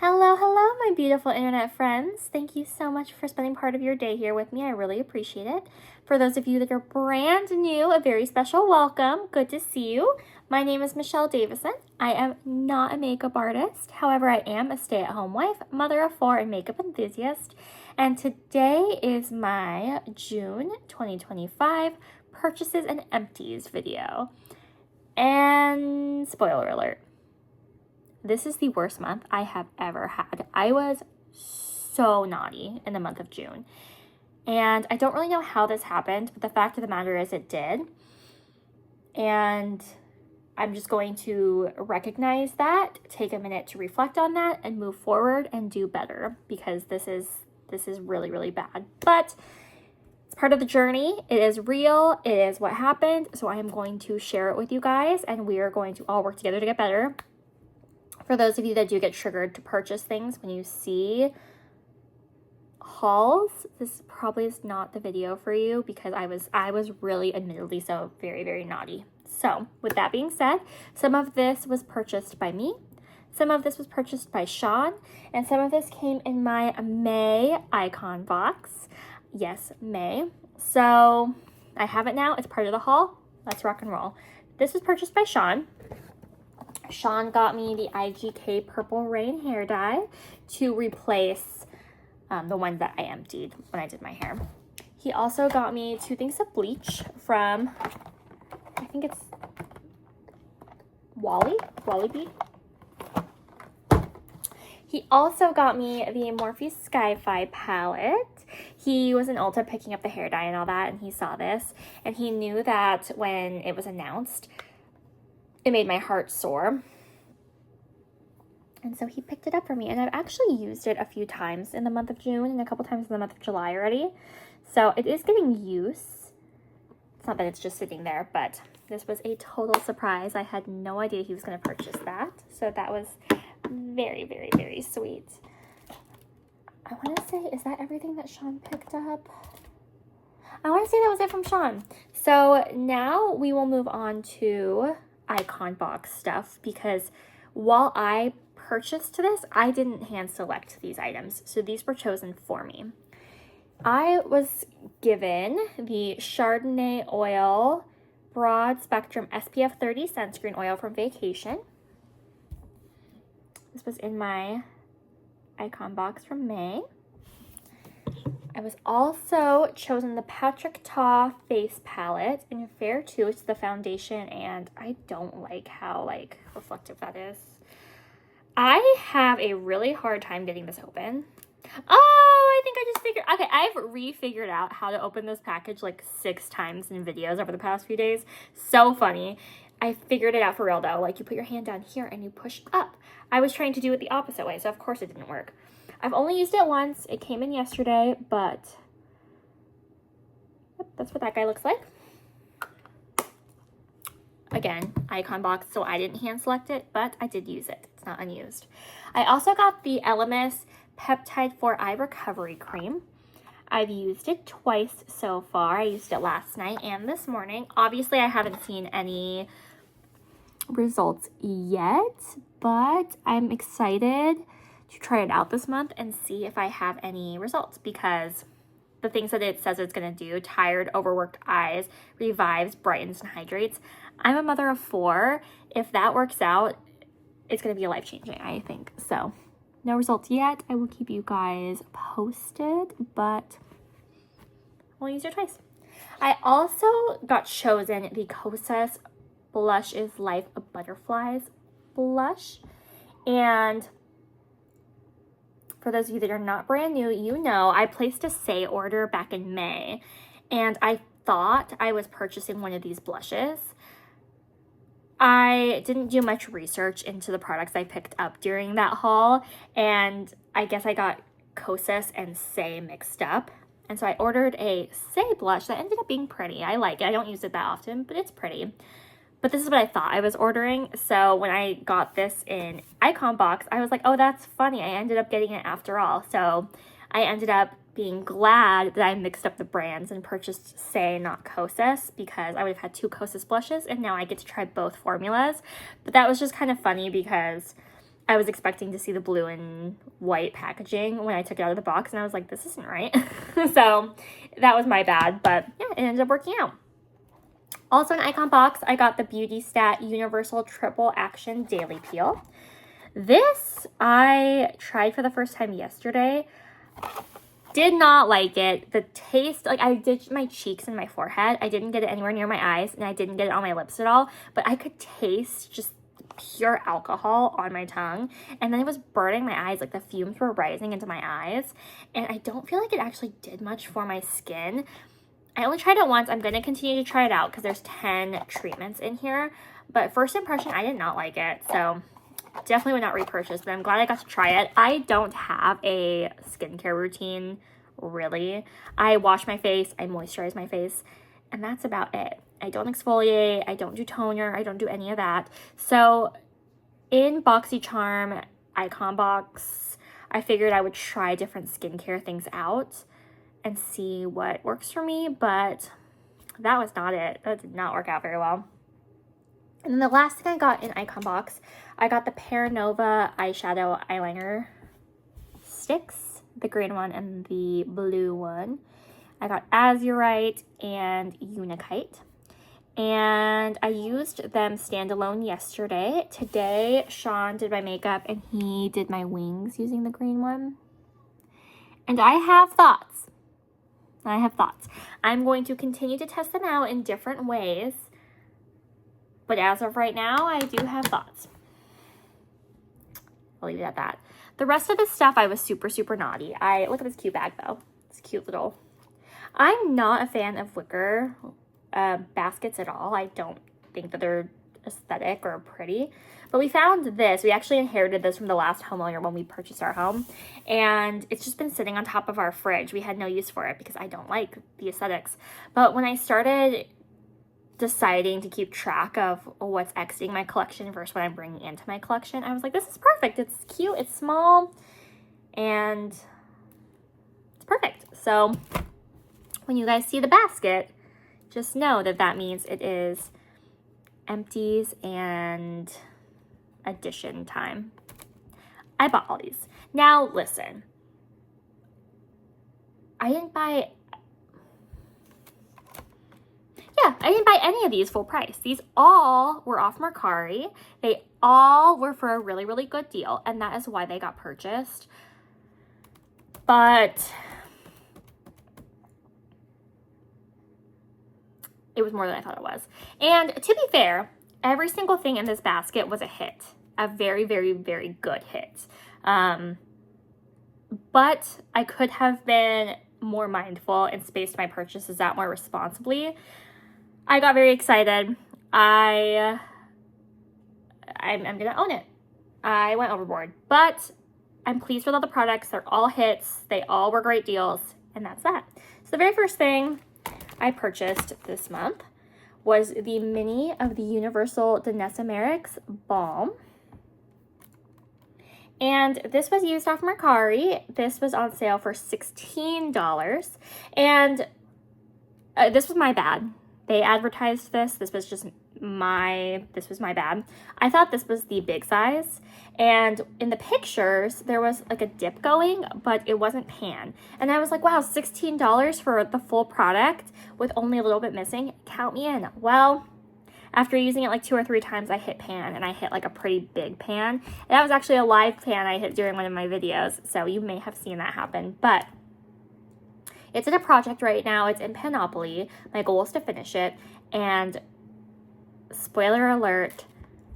Hello, hello, my beautiful internet friends. Thank you so much for spending part of your day here with me. I really appreciate it. For those of you that are brand new, a very special welcome. Good to see you. My name is Michelle Davison. I am not a makeup artist. However, I am a stay-at-home wife, mother of 4, and makeup enthusiast. And today is my June 2025 purchases and empties video. And spoiler alert. This is the worst month I have ever had. I was so naughty in the month of June. And I don't really know how this happened, but the fact of the matter is it did. And I'm just going to recognize that, take a minute to reflect on that, and move forward and do better, because this is really, really bad. But it's part of the journey. It is real. It is what happened. So I am going to share it with you guys, and we are going to all work together to get better. For those of you that do get triggered to purchase things when you see hauls, this probably is not the video for you, because I was really admittedly so very, very naughty. So with that being said, some of this was purchased by me, some of this was purchased by Sean, and some of this came in my May icon box. Yes, May. So I have it now. It's part of the haul. Let's rock and roll. This was purchased by Sean. Sean got me the IGK Purple Rain hair dye to replace the ones that I emptied when I did my hair. He also got me 2 things of bleach from, I think it's Wally Bee. He also got me the Morphe Sky-Fi palette. He was in Ulta picking up the hair dye and all that, and he saw this, and he knew that when it was announced, it made my heart soar. And so he picked it up for me. And I've actually used it a few times in the month of June and a couple times in the month of July already. So it is getting use. It's not that it's just sitting there, but this was a total surprise. I had no idea he was going to purchase that. So that was very, very, very sweet. I want to say, is that everything that Sean picked up? I want to say that was it from Sean. So now we will move on to icon box stuff, because while I purchased this, I didn't hand select these items, so these were chosen for me. I was given the Chardonnay Oil Broad Spectrum SPF 30 Sunscreen Oil from Vacation. This was in my icon box from May. I was also chosen the Patrick Ta Face Palette in Fair 2. It's the foundation, and I don't like how reflective that is. I have a really hard time getting this open. Oh, I think I just figured, okay, I've refigured out how to open this package 6 times in videos over the past few days. So funny. I figured it out for real though. You put your hand down here and you push up. I was trying to do it the opposite way, so of course it didn't work. I've only used it once. It came in yesterday, but yep, that's what that guy looks like. Again, icon box, so I didn't hand select it, but I did use it. It's not unused. I also got the Elemis Peptide 4 Eye Recovery Cream. I've used it twice so far. I used it last night and this morning. Obviously, I haven't seen any results yet, but I'm excited to try it out this month and see if I have any results, because the things that it says it's going to do, tired, overworked eyes, revives, brightens, and hydrates. I'm a mother of 4. If that works out, it's going to be life-changing, I think. So no results yet. I will keep you guys posted, but we'll use it twice. I also got chosen the Kosas Blush is Life Butterflies blush, and for those of you that are not brand new, you know I placed a Say order back in May, and I thought I was purchasing one of these blushes. I didn't do much research into the products I picked up during that haul, and I guess I got Kosas and Say mixed up. And so I ordered a Say blush that ended up being pretty. I like it. I don't use it that often, but it's pretty. But this is what I thought I was ordering. So when I got this in icon box, I was like, oh, that's funny. I ended up getting it after all. So I ended up being glad that I mixed up the brands and purchased Say, not Kosas, because I would have had 2 Kosas blushes, and now I get to try both formulas. But that was just kind of funny because I was expecting to see the blue and white packaging when I took it out of the box, and I was like, this isn't right. So that was my bad, but yeah, it ended up working out. Also in Icon Box, I got the Beauty Stat Universal Triple Action Daily Peel. This I tried for the first time yesterday. Did not like it. The taste, like I did my cheeks and my forehead. I didn't get it anywhere near my eyes, and I didn't get it on my lips at all, but I could taste just pure alcohol on my tongue, and then it was burning my eyes. Like the fumes were rising into my eyes, and I don't feel like it actually did much for my skin. I only tried it once. I'm going to continue to try it out because there's 10 treatments in here, but first impression, I did not like it, so definitely would not repurchase, but I'm glad I got to try it. I don't have a skincare routine, really. I wash my face, I moisturize my face, and that's about it. I don't exfoliate, I don't do toner, I don't do any of that. So in BoxyCharm Icon Box, I figured I would try different skincare things out and see what works for me, but that was not it. That did not work out very well. And then the last thing I got in Icon Box, I got the Paranova eyeshadow eyeliner sticks, the green one and the blue one. I got Azurite and Unikite, and I used them standalone yesterday. Today, Sean did my makeup and he did my wings using the green one. And I have thoughts. I'm going to continue to test them out in different ways, but as of right now, I do have thoughts. I'll leave it at that. The rest of this stuff, I was super, super naughty. Look at this cute bag, though. It's cute little. I'm not a fan of wicker baskets at all. I don't think that they're aesthetic or pretty. But we found this. We actually inherited this from the last homeowner when we purchased our home. And it's just been sitting on top of our fridge. We had no use for it because I don't like the aesthetics. But when I started deciding to keep track of what's exiting my collection versus what I'm bringing into my collection, I was like, this is perfect. It's cute, it's small, and it's perfect. So when you guys see the basket, just know that that means it is empties and addition time. I bought all these. Now listen, I didn't buy any of these full price. These all were off Mercari. They all were for a really, really good deal, and that is why they got purchased. But it was more than I thought it was. And to be fair, every single thing in this basket was a hit. A very, very, very good hit. But I could have been more mindful and spaced my purchases out more responsibly. I got very excited. I'm gonna own it. I went overboard, but I'm pleased with all the products. They're all hits. They all were great deals, and that's that. So the very first thing I purchased this month was the mini of the Universal Denesamerics Balm. And this was used off Mercari. This was on sale for $16. And this was my bad. They advertised this. This was my bad. I thought this was the big size. And in the pictures, there was like a dip going, but it wasn't pan. And I was like, wow, $16 for the full product with only a little bit missing? Count me in. Well, after using it like 2 or 3 times, I hit pan, and I hit like a pretty big pan. And that was actually a live pan I hit during one of my videos, so you may have seen that happen. But it's in a project right now. It's in Panoply. My goal is to finish it, and spoiler alert,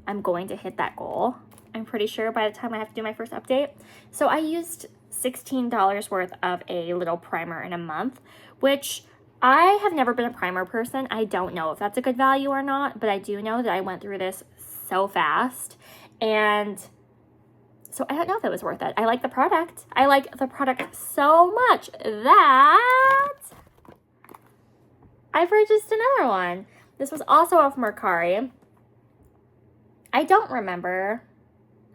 I'm going to hit that goal. I'm pretty sure by the time I have to do my first update. So I used $16 worth of a little primer in a month, which I have never been a primer person. I don't know if that's a good value or not, but I do know that I went through this so fast, and so I don't know if it was worth it. I like the product. I like the product so much that I purchased another one. This was also off Mercari. I don't remember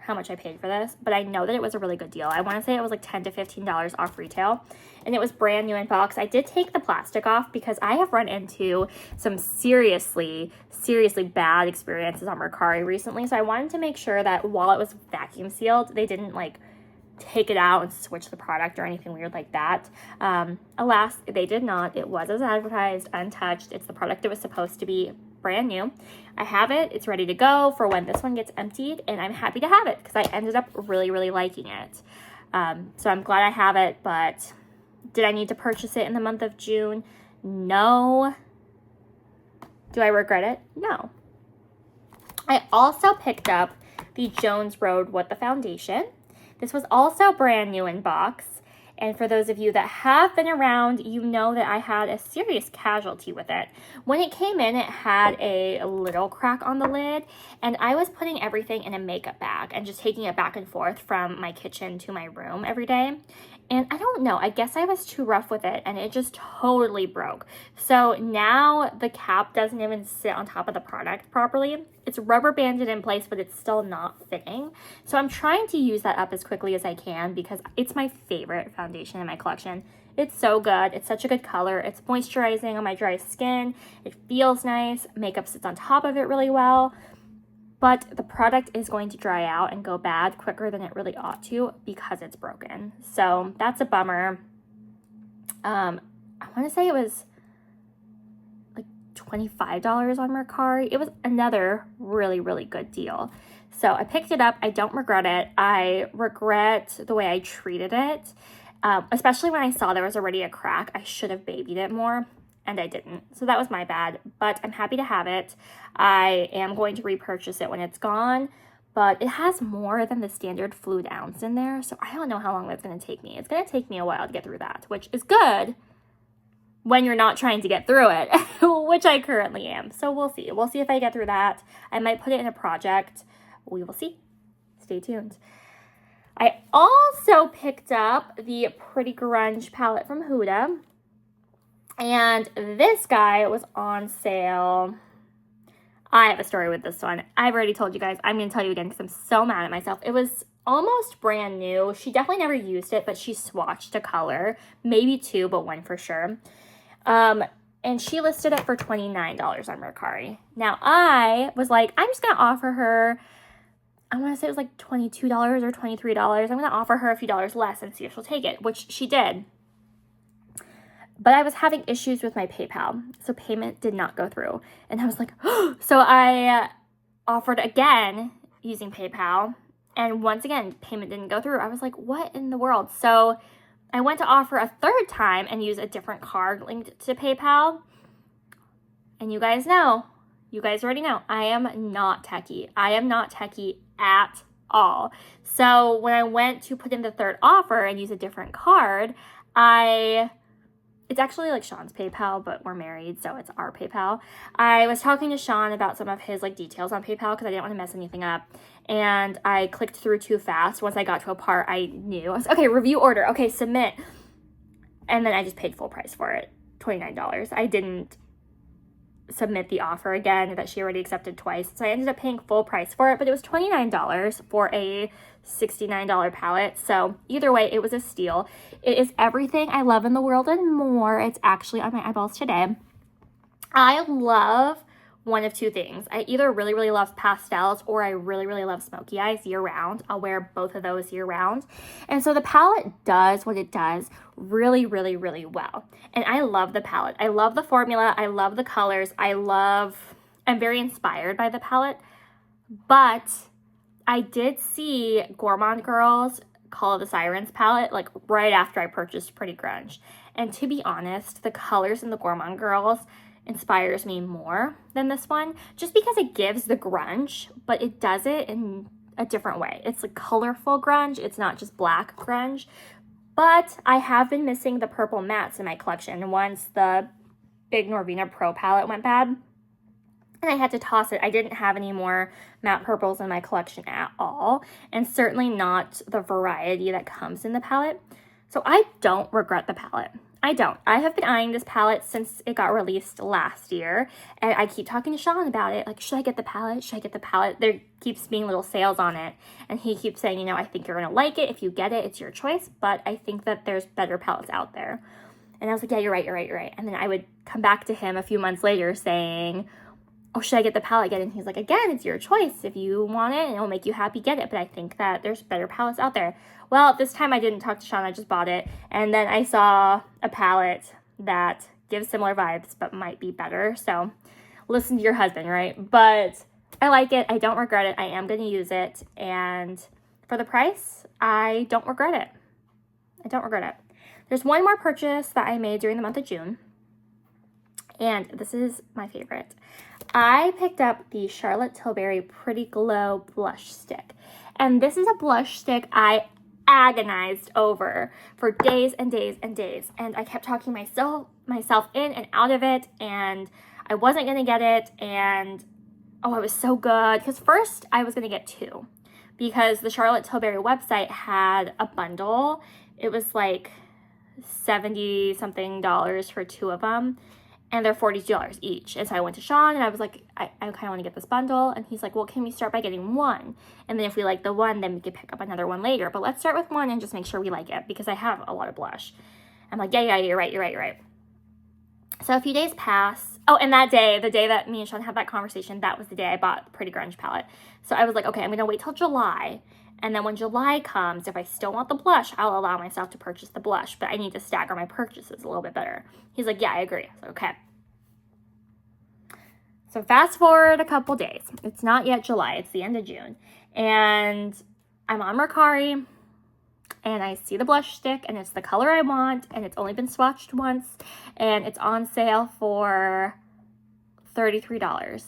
how much I paid for this, but I know that it was a really good deal. I want to say it was like $10 to $15 off retail, and it was brand new in box. I did take the plastic off because I have run into some seriously bad experiences on Mercari recently, so I wanted to make sure that while it was vacuum sealed, they didn't like take it out and switch the product or anything weird like that. Alas, they did not. It was as advertised, untouched. It's the product it was supposed to be, brand new. I have it. It's ready to go for when this one gets emptied, and I'm happy to have it because I ended up really liking it. So I'm glad I have it, but did I need to purchase it in the month of June? No. Do I regret it? No. I also picked up the Jones Road with the foundation. This was also brand new in box. And for those of you that have been around, you know that I had a serious casualty with it. When it came in, it had a little crack on the lid, and I was putting everything in a makeup bag and just taking it back and forth from my kitchen to my room every day. And I don't know, I guess I was too rough with it and it just totally broke. So now the cap doesn't even sit on top of the product properly. It's rubber banded in place, but it's still not fitting. So I'm trying to use that up as quickly as I can because it's my favorite foundation in my collection. It's so good. It's such a good color. It's moisturizing on my dry skin. It feels nice. Makeup sits on top of it really well. But the product is going to dry out and go bad quicker than it really ought to because it's broken. So that's a bummer. I want to say it was like $25 on Mercari. It was another really good deal. So I picked it up. I don't regret it. I regret the way I treated it, especially when I saw there was already a crack. I should have babied it more. And I didn't. So that was my bad, but I'm happy to have it. I am going to repurchase it when it's gone, but it has more than the standard fluid ounce in there, so I don't know how long that's going to take me. It's going to take me a while to get through that, which is good when you're not trying to get through it, which I currently am. So we'll see. We'll see if I get through that. I might put it in a project. We will see. Stay tuned. I also picked up the Pretty Grunge palette from Huda. And this guy was on sale. I have a story with this one. I've already told you guys. I'm going to tell you again because I'm so mad at myself. It was almost brand new. She definitely never used it, but she swatched a color. Maybe two, but one for sure. And she listed it for $29 on Mercari. Now, I was like, I'm just going to offer her, I want to say it was like $22 or $23. I'm going to offer her a few dollars less and see if she'll take it, which she did. But I was having issues with my PayPal, so payment did not go through. And I was like, oh. So I offered again using PayPal, and once again, payment didn't go through. I was like, what in the world? So I went to offer a third time and use a different card linked to PayPal. And you guys already know, I am not techie. I am not techie at all. So when I went to put in the third offer and use a different card, it's actually like Sean's PayPal, but we're married, so it's our PayPal. I was talking to Sean about some of his like details on PayPal because I didn't want to mess anything up. And I clicked through too fast. Once I got to a part, I knew. I was okay, review order. Okay, submit. And then I just paid full price for it, $29. I didn't submit the offer again that she already accepted twice. So I ended up paying full price for it, but it was $29 for a $69 palette. So either way, it was a steal. It is everything I love in the world and more. It's actually on my eyeballs today. I love one of two things. I either really love pastels or I really love smoky eyes year round. I'll wear both of those year round. And so the palette does what it does really well. And I love the palette. I love the formula. I love the colors. I'm very inspired by the palette. But I did see Gourmand Girls Call of the Sirens palette like right after I purchased Pretty Grunge. And to be honest, the colors in the Gourmand Girls inspires me more than this one just because it gives the grunge, but it does it in a different way. It's like colorful grunge. It's not just black grunge. But I have been missing the purple mattes in my collection once the big Norvina Pro palette went bad. And I had to toss it. I didn't have any more matte purples in my collection at all. And certainly not the variety that comes in the palette. So I don't regret the palette. I don't. I have been eyeing this palette since it got released last year, and I keep talking to Sean about it. Like, should I get the palette? Should I get the palette? There keeps being little sales on it, and he keeps saying, you know, I think you're gonna like it. If you get it, it's your choice, but I think that there's better palettes out there. And I was like, yeah, you're right, you're right, you're right. And then I would come back to him a few months later saying, oh, should I get the palette again? And he's like, again, it's your choice. If you want it and it'll make you happy, get it. But I think that there's better palettes out there. Well, this time I didn't talk to Sean. I just bought it. And then I saw a palette that gives similar vibes but might be better. So listen to your husband, right? But I like it. I don't regret it. I am going to use it. And for the price, I don't regret it. I don't regret it. There's one more purchase that I made during the month of June. And this is my favorite. I picked up the Charlotte Tilbury Pretty Glow blush stick. And this is a blush stick I agonized over for days and days and days. And I kept talking myself in and out of it. And I wasn't going to get it. And oh, it was so good. Because first I was going to get two. Because the Charlotte Tilbury website had a bundle. It was like $70 something for two of them. And they're $42 each. And so I went to Sean and I was like, I kind of want to get this bundle. And he's like, well, can we start by getting one? And then if we like the one, then we could pick up another one later. But let's start with one and just make sure we like it because I have a lot of blush. I'm like, yeah, you're right. So a few days pass. Oh, and that day, the day that me and Sean had that conversation, that was the day I bought the Pretty Grunge palette. So I was like, okay, I'm going to wait till July. And then when July comes, if I still want the blush, I'll allow myself to purchase the blush. But I need to stagger my purchases a little bit better. He's like, yeah, I agree. I was like, okay. So fast forward a couple days. It's not yet July. It's the end of June. And I'm on Mercari. And I see the blush stick. And it's the color I want. And it's only been swatched once. And it's on sale for $33.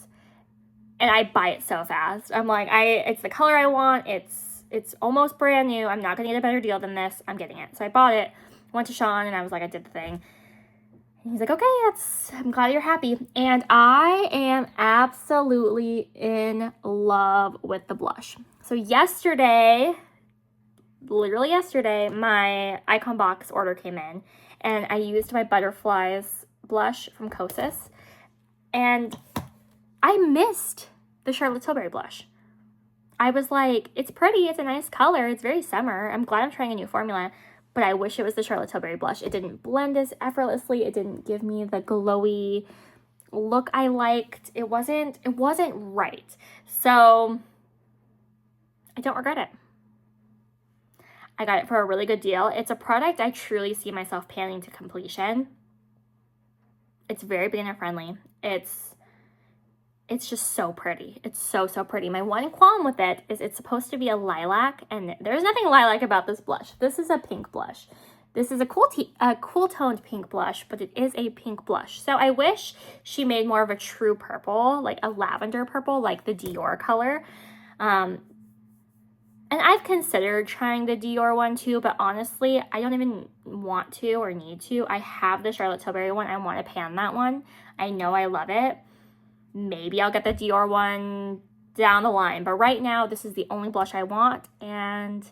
And I buy it so fast. I'm like, it's the color I want. It's almost brand new. I'm not going to get a better deal than this. I'm getting it. So I bought it, went to Sean, and I was like, I did the thing. And he's like, okay, I'm glad you're happy. And I am absolutely in love with the blush. So literally yesterday, my Icon Box order came in. And I used my Butterflies blush from Kosas. And I missed the Charlotte Tilbury blush. I was like, it's pretty, it's a nice color, it's very summer. I'm glad I'm trying a new formula, but I wish it was the Charlotte Tilbury blush. It didn't blend as effortlessly. It didn't give me the glowy look I liked. It wasn't right. So I don't regret it. I got it for a really good deal. It's a product I truly see myself panning to completion. It's very beginner friendly. It's just so pretty. It's so pretty. My one qualm with it is it's supposed to be a lilac, and there's nothing lilac about this blush. This is a pink blush. This is a cool toned pink blush, but it is a pink blush. So I wish she made more of a true purple, like a lavender purple, like the Dior color. And I've considered trying the Dior one too, but honestly, I don't even want to or need to. I have the Charlotte Tilbury one. I want to pan that one. I know I love it. Maybe I'll get the Dior one down the line. But right now, this is the only blush I want. And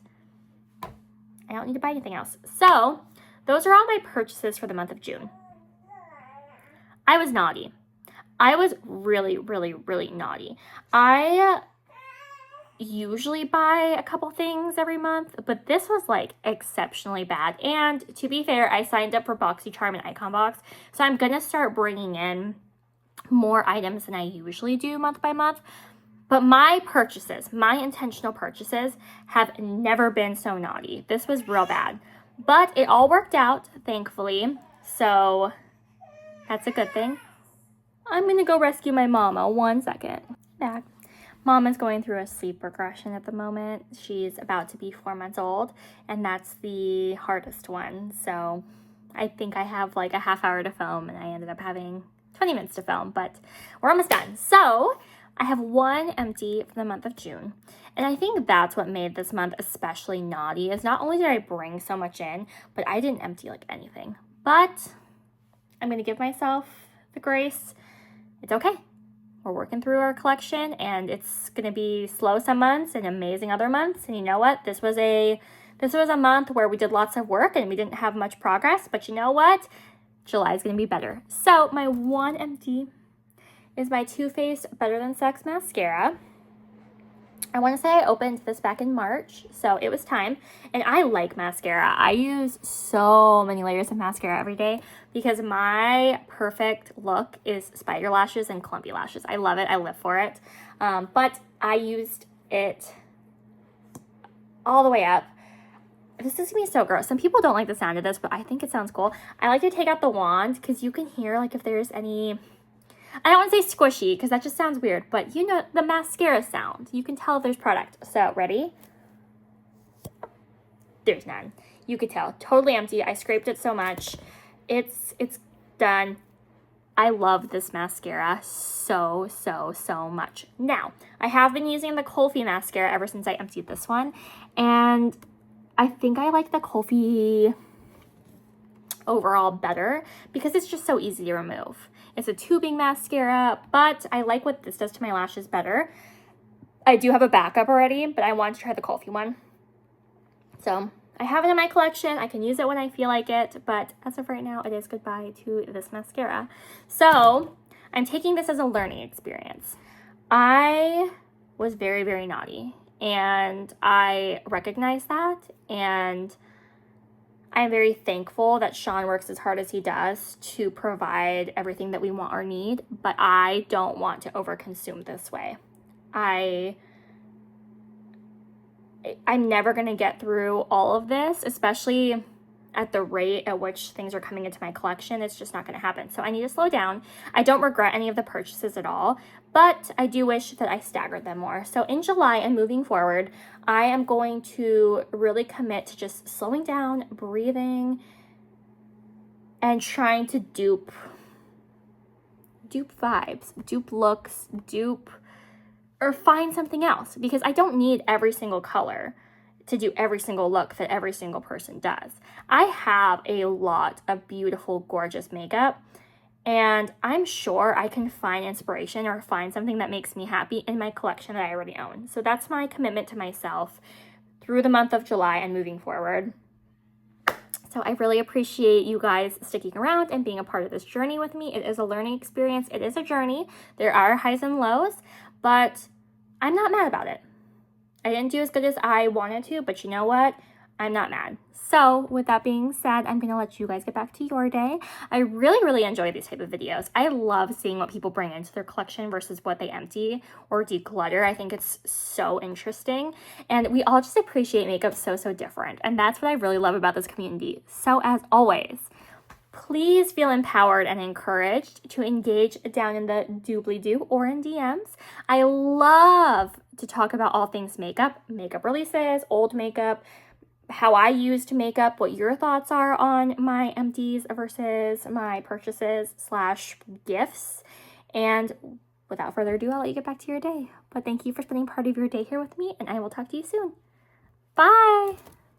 I don't need to buy anything else. So those are all my purchases for the month of June. I was naughty. I was really naughty. I usually buy a couple things every month. But this was like exceptionally bad. And to be fair, I signed up for BoxyCharm and Icon Box. So I'm going to start bringing in more items than I usually do month by month. But my intentional purchases have never been so naughty. This was real bad. But it all worked out, thankfully. So that's a good thing. I'm going to go rescue my mama. 1 second. Back. Mama's going through a sleep regression at the moment. She's about to be 4 months old, and that's the hardest one. So I think I have like a half hour to film, and I ended up having 20 minutes to film, but we're almost done. So I have one empty for the month of June. And I think that's what made this month especially naughty, is not only did I bring so much in, but I didn't empty like anything. But I'm going to give myself the grace. It's okay. We're working through our collection, and it's going to be slow some months and amazing other months. And you know what? This was a This was a month where we did lots of work and we didn't have much progress, but you know what? July is going to be better. So my one empty is my Too Faced Better Than Sex mascara. I want to say I opened this back in March, so it was time. And I like mascara. I use so many layers of mascara every day because my perfect look is spider lashes and clumpy lashes. I love it. I live for it. But I used it all the way up. This is going to be so gross. Some people don't like the sound of this, but I think it sounds cool. I like to take out the wand because you can hear like if there's any... I don't want to say squishy because that just sounds weird, but you know, the mascara sound. You can tell if there's product. So, ready? There's none. You could tell. Totally empty. I scraped it so much. It's done. I love this mascara so much. Now, I have been using the Kulfi mascara ever since I emptied this one, and I think I like the Kulfi overall better because it's just so easy to remove. It's a tubing mascara, but I like what this does to my lashes better. I do have a backup already, but I want to try the Kulfi one. So I have it in my collection. I can use it when I feel like it, but as of right now, it is goodbye to this mascara. So I'm taking this as a learning experience. I was very naughty, and I recognize that, and I am very thankful that Sean works as hard as he does to provide everything that we want or need, but I don't want to overconsume this way. I'm never going to get through all of this, especially at the rate at which things are coming into my collection. It's just not going to happen. So I need to slow down. I don't regret any of the purchases at all, but I do wish that I staggered them more. So in July and moving forward, I am going to really commit to just slowing down, breathing, and trying to dupe vibes, dupe looks, or find something else, because I don't need every single color to do every single look that every single person does. I have a lot of beautiful, gorgeous makeup, and I'm sure I can find inspiration or find something that makes me happy in my collection that I already own. So that's my commitment to myself through the month of July and moving forward. So I really appreciate you guys sticking around and being a part of this journey with me. It is a learning experience. It is a journey. There are highs and lows, but I'm not mad about it. I didn't do as good as I wanted to, but you know what? I'm not mad. So with that being said, I'm going to let you guys get back to your day. I really enjoy these type of videos. I love seeing what people bring into their collection versus what they empty or declutter. I think it's so interesting. And we all just appreciate makeup so different. And that's what I really love about this community. So as always, please feel empowered and encouraged to engage down in the doobly-doo or in DMs. I love to talk about all things makeup releases, old makeup, how I used makeup, what your thoughts are on my empties versus my purchases / gifts. And without further ado, I'll let you get back to your day. But thank you for spending part of your day here with me, and I will talk to you soon. Bye!